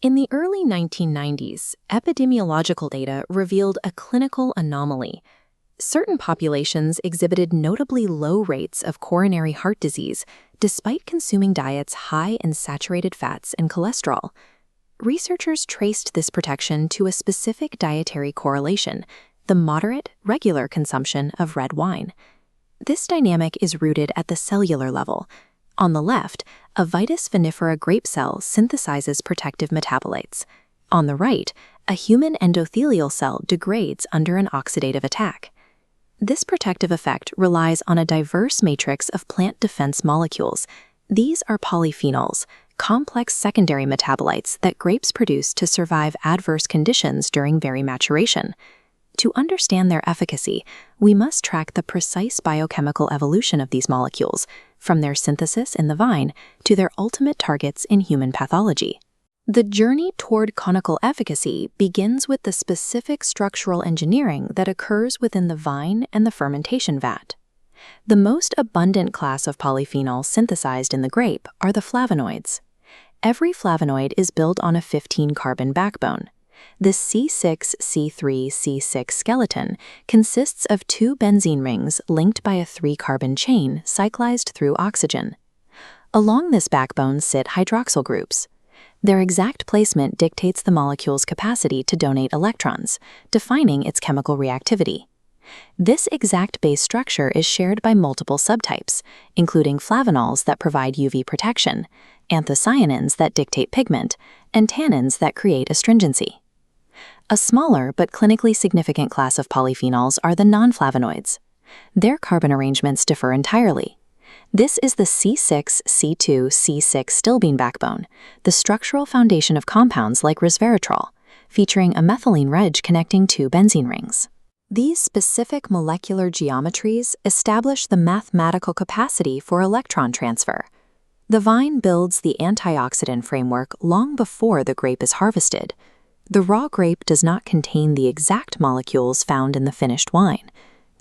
In the early 1990s, epidemiological data revealed a clinical anomaly. Certain populations exhibited notably low rates of coronary heart disease despite consuming diets high in saturated fats and cholesterol. Researchers traced this protection to a specific dietary correlation: the moderate, regular consumption of red wine. This dynamic is rooted at the cellular level. On the left, a Vitis vinifera grape cell synthesizes protective metabolites. On the right, a human endothelial cell degrades under an oxidative attack. This protective effect relies on a diverse matrix of plant defense molecules. These are polyphenols, complex secondary metabolites that grapes produce to survive adverse conditions during berry maturation. To understand their efficacy, we must track the precise biochemical evolution of these molecules, from their synthesis in the vine to their ultimate targets in human pathology. The journey toward clinical efficacy begins with the specific structural engineering that occurs within the vine and the fermentation vat. The most abundant class of polyphenols synthesized in the grape are the flavonoids. Every flavonoid is built on a 15-carbon backbone. This C6C3C6 skeleton consists of 2 benzene rings linked by a 3-carbon chain cyclized through oxygen. Along this backbone sit hydroxyl groups. Their exact placement dictates the molecule's capacity to donate electrons, defining its chemical reactivity. This exact base structure is shared by multiple subtypes, including flavonols that provide UV protection, anthocyanins that dictate pigment, and tannins that create astringency. A smaller but clinically significant class of polyphenols are the non-flavonoids. Their carbon arrangements differ entirely. This is the C6C2C6 stilbene backbone, the structural foundation of compounds like resveratrol, featuring a methylene reg connecting 2 benzene rings. These specific molecular geometries establish the mathematical capacity for electron transfer. The vine builds the antioxidant framework long before the grape is harvested. The raw grape does not contain the exact molecules found in the finished wine.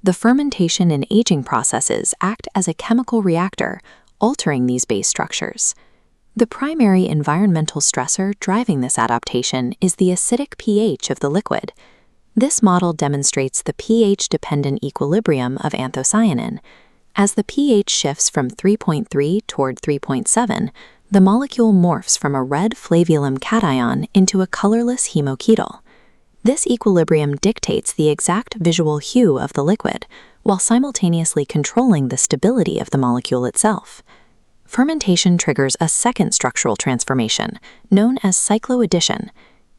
The fermentation and aging processes act as a chemical reactor, altering these base structures. The primary environmental stressor driving this adaptation is the acidic pH of the liquid. This model demonstrates the pH-dependent equilibrium of anthocyanin. As the pH shifts from 3.3 toward 3.7, the molecule morphs from a red flavulum cation into a colorless hemoketal. This equilibrium dictates the exact visual hue of the liquid, while simultaneously controlling the stability of the molecule itself. Fermentation triggers a second structural transformation, known as cycloaddition.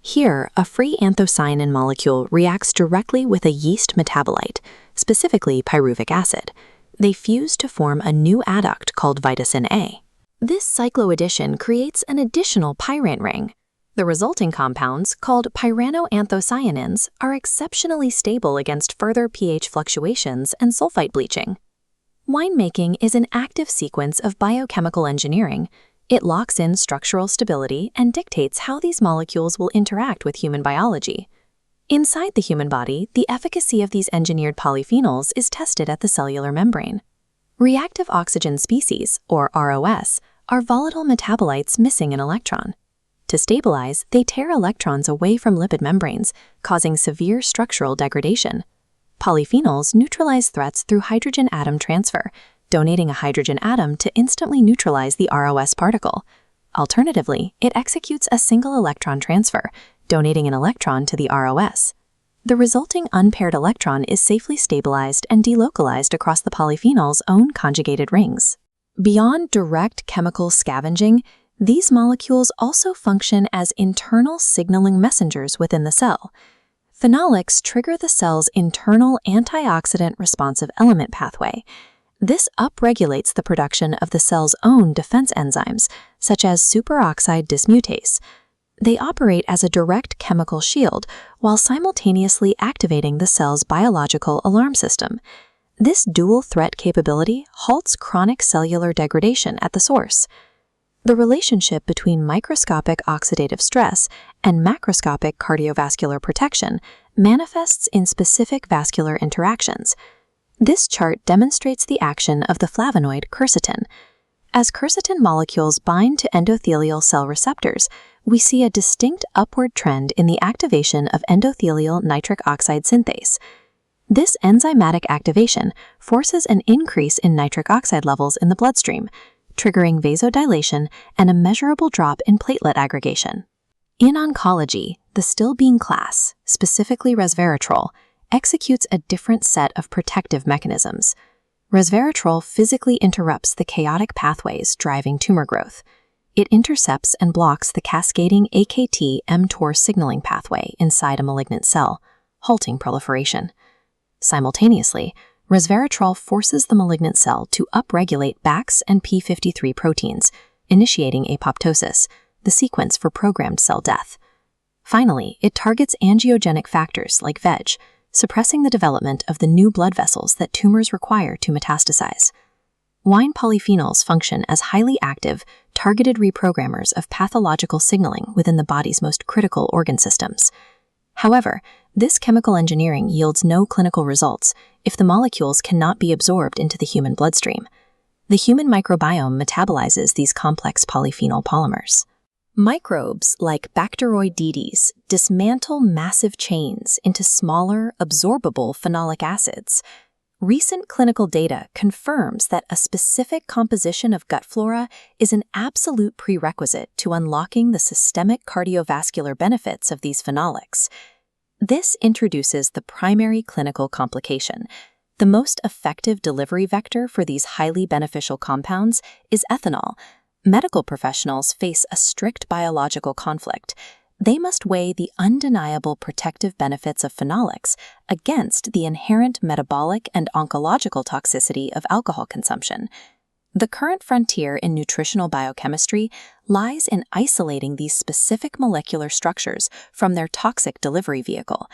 Here, a free anthocyanin molecule reacts directly with a yeast metabolite, specifically pyruvic acid. They fuse to form a new adduct called vitisin A. This cycloaddition creates an additional pyrane ring. The resulting compounds, called pyranoanthocyanins, are exceptionally stable against further pH fluctuations and sulfite bleaching. Winemaking is an active sequence of biochemical engineering. It locks in structural stability and dictates how these molecules will interact with human biology. Inside the human body, the efficacy of these engineered polyphenols is tested at the cellular membrane. Reactive oxygen species, or ROS, are volatile metabolites missing an electron. To stabilize, they tear electrons away from lipid membranes, causing severe structural degradation. Polyphenols neutralize threats through hydrogen atom transfer, donating a hydrogen atom to instantly neutralize the ROS particle. Alternatively, it executes a single electron transfer, donating an electron to the ROS. The resulting unpaired electron is safely stabilized and delocalized across the polyphenol's own conjugated rings. Beyond direct chemical scavenging, these molecules also function as internal signaling messengers within the cell. Phenolics trigger the cell's internal antioxidant responsive element pathway. This upregulates the production of the cell's own defense enzymes, such as superoxide dismutase. They operate as a direct chemical shield while simultaneously activating the cell's biological alarm system. This dual threat capability halts chronic cellular degradation at the source. The relationship between microscopic oxidative stress and macroscopic cardiovascular protection manifests in specific vascular interactions. This chart demonstrates the action of the flavonoid quercetin. As quercetin molecules bind to endothelial cell receptors, we see a distinct upward trend in the activation of endothelial nitric oxide synthase. This enzymatic activation forces an increase in nitric oxide levels in the bloodstream, triggering vasodilation and a measurable drop in platelet aggregation. In oncology, the stilbene class, specifically resveratrol, executes a different set of protective mechanisms. Resveratrol physically interrupts the chaotic pathways driving tumor growth. It intercepts and blocks the cascading AKT-mTOR signaling pathway inside a malignant cell, halting proliferation. Simultaneously, resveratrol forces the malignant cell to upregulate Bax and p53 proteins, initiating apoptosis, the sequence for programmed cell death. Finally, it targets angiogenic factors like VEGF, suppressing the development of the new blood vessels that tumors require to metastasize. Wine polyphenols function as highly active, targeted reprogrammers of pathological signaling within the body's most critical organ systems. However, this chemical engineering yields no clinical results if the molecules cannot be absorbed into the human bloodstream. The human microbiome metabolizes these complex polyphenol polymers. Microbes like Bacteroidetes dismantle massive chains into smaller, absorbable phenolic acids. Recent clinical data confirms that a specific composition of gut flora is an absolute prerequisite to unlocking the systemic cardiovascular benefits of these phenolics. This introduces the primary clinical complication. The most effective delivery vector for these highly beneficial compounds is ethanol. Medical professionals face a strict biological conflict. They must weigh the undeniable protective benefits of phenolics against the inherent metabolic and oncological toxicity of alcohol consumption. The current frontier in nutritional biochemistry lies in isolating these specific molecular structures from their toxic delivery vehicle.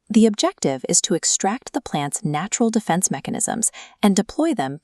The objective is to extract the plant's natural defense mechanisms and deploy them